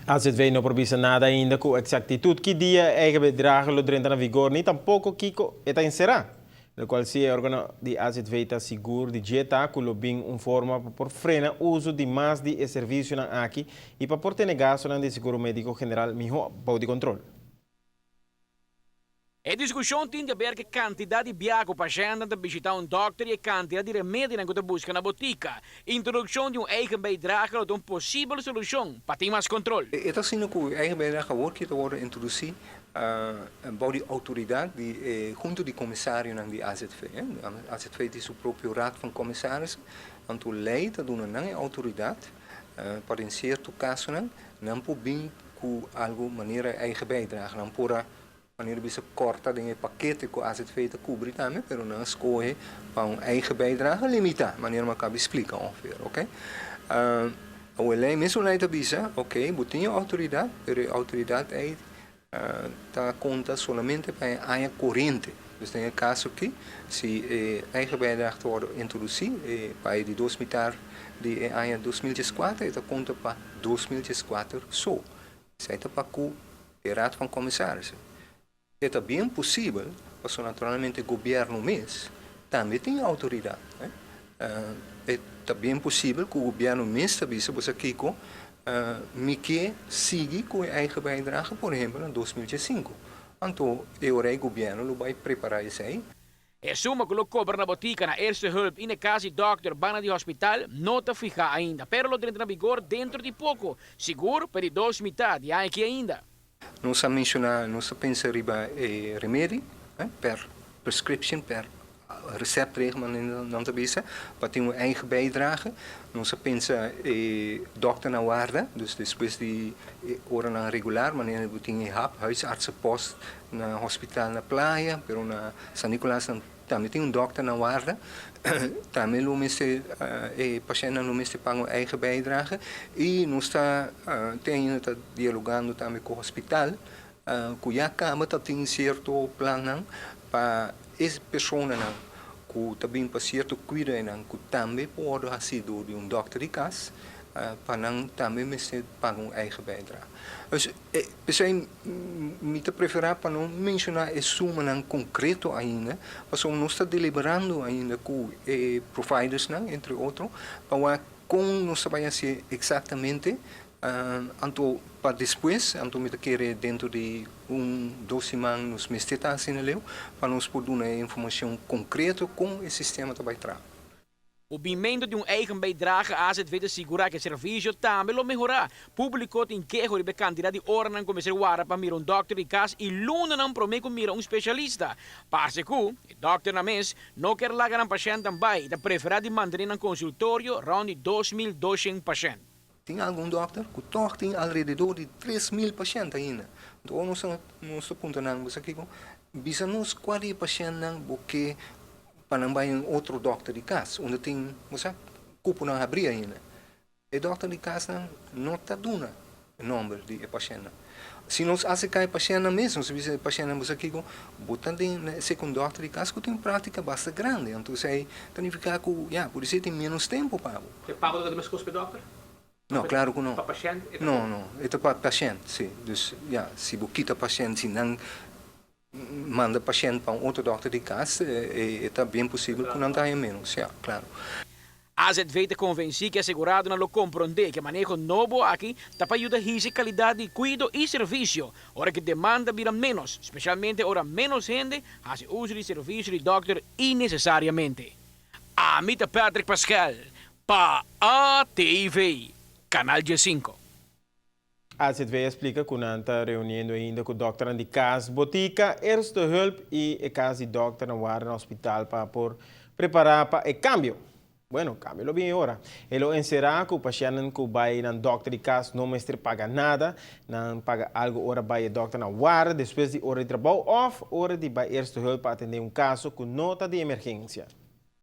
AZV não provisa nada ainda com exactitud que dia eigen bedragen lo entra na vigor, nem tampouco Kiko está encerrar. No qual se o órgão de AZV está seguro de dieta que lo bem forma por frenar o uso de mais de serviço na aqui e para por ter negação de seguro médico general melhor para de controle. A discussão tem a ver com a quantidade de viagens para gente de visitar dokter e a quantidade de remédios que busca na botica. Introdução de eigen bijdrage é uma possível solução para ter mais controle. Het is zien que eigen bijdrage wordt worden introduzido bij de autoriteit die junto de commissario de AZV. AZV is o próprio raad van commissarissen en to leidt door een autoriteit para in certo caso não pode com algo maneira eigen bijdrage não pora maneira bisa corta de paquete que a AZV te cobre também, pero não escolhe para eigen bijdrage limita, maneira que eu explico ongeveer, ok? O lei mesmo lei te bisa, ok, botinha autoridade, pero a autoridade tá conta somente para a área corrente. Dus tem caso que se eigen bijdrage wordt introduzido para de 2 meter de área 2004, está conta para 2004 só. Isso é para o raad van commissarissen. É bem possível, porque naturalmente o governo mesmo também tem autoridade. É bem possível que o governo mesmo também se você Kiko me que siga com a eigen bijdrage, por exemplo, em 2005. Então, o governo vai preparar isso aí. A suma que lo cobra na botica na eerste hulp in de caso dokter bana de hospital não está fija ainda, pero lo entra na vigor dentro de pouco, seguro para 2 metade aqui ainda. Nós mencionar, nós pensa riba remédio, per prescription, per recept não te para ter uma eigen bijdrage. Nós pensa dokter na waarde, dus depois de hora regular, maneira que tem huisartsenpost na hospital na praia, pero na San Nicolás também tem dokter na waarde. Também o paciente não me paga eigen bijdrage e nós está dialogando também com o hospital, cuja cama tem certo plano para essa pessoa que também para certo cuida que também pode ser sido de dokter de casa para também me pagar eigen bijdrage. Dus pessoal me preferar para não mencionar a suma concreto ainda, porque nós está deliberando ainda com providers entre outros para como nós vai ser exatamente então para depois então me querer dentro de 2 semanas nos mestre assim para nós poder dar informação concreta como o sistema vai trabalhar. O bimento de eigen bijdrage AZV de segurar que o serviço também lo melhorar. Público tem que a quantidade de horas não começar a para mirar dokter de casa e luna não promete mirar especialista. Parce que o dokter na mês não quer largar um paciente também, da preferir de manter um consultório around de 2.200 pacientes. Tem algum dokter que toch tem alrededor de 3.000 pacientes ainda. Então nós apontamos aqui com bisa nos 40 pacientes porque para não outro dokter de casa, onde tem, você cupo não abrir ainda. O dokter de casa não está dando o número de paciente. Se nós aceitamos paciente mesmo, se o paciente você aqui com, botar de segundo dokter de casa que tem prática bastante grande, então aí significa que, por isso tem menos tempo para. Você paga o mesmo custo para dokter? Não, claro que não. Para paciente? Não, é para paciente, sim. Dus se você quita paciente, se não manda paciente para outro dokter de casa, é bem possível que não tenha menos, claro. A AZV te convenci que assegurado não lo compreende que manejo novo aqui está para ajudar a qualidade de cuidado e serviço, hora que demanda vira menos, especialmente hora menos gente hace uso de serviço de dokter innecessariamente. Amita Patrick Pascal, para ATV, Canal G5. A AZV explica que não está reunindo ainda com o dokter de casa, botica, eerste hulp e o caso de dokter na waarde no hospital para preparar para o cambio. Bueno, cambio lo bem agora. Ele encerra que o paciente que vai na dokter de casa não mais paga nada, não paga algo hora vai o dokter na waarde, depois de hora de trabalho ou hora de vai eerste hulp para atender caso com nota de emergência.